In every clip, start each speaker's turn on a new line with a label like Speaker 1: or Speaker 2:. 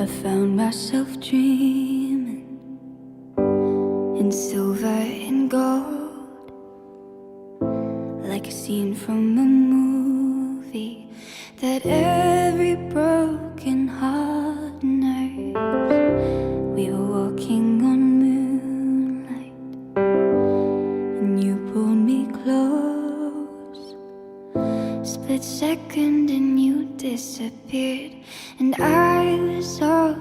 Speaker 1: found myself dreaming in silver and gold, like a scene from a movie that every broken heart knows. We were walking on moonlight and you pulled me close. Split second and you disappeared, and I was all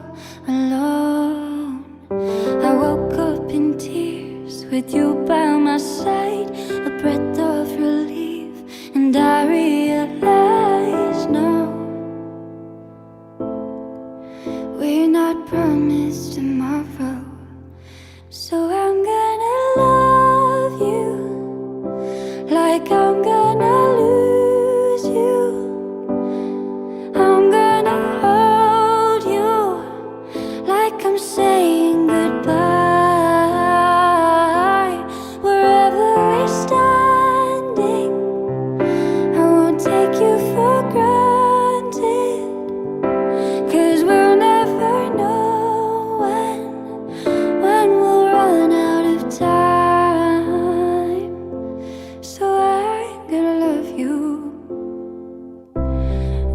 Speaker 1: alone. I woke up in tears with you by my side, a breath of relief, and I realized no, we're not promised tomorrow. So I'm gonna love you like I'm gonna lose you. I'm gonna hold you like I'm saying goodbye. Wherever we're standing, I won't take you for granted, 'cause we'll never know when we'll run out of time. So I'm gonna love you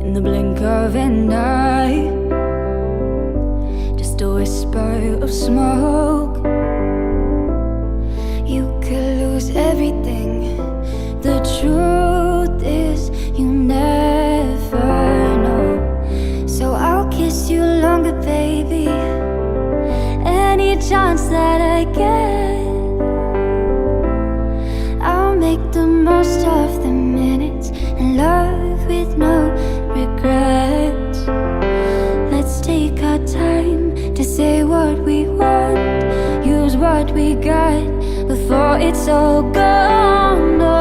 Speaker 1: in the blink of an eye, just a whisper of smoke. You could lose everything. The truth is you never know. So I'll kiss you longer, baby, any chance that I get. I'll make the most of the minutes and love with no regrets. Let's take our time to say what we want, use what we got before it's all gone. No,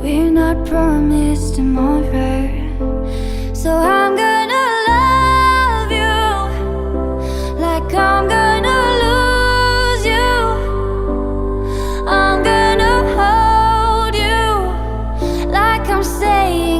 Speaker 1: we're not promised tomorrow. So I'm gonna love you like I'm gonna lose you. I'm gonna hold you like I'm saying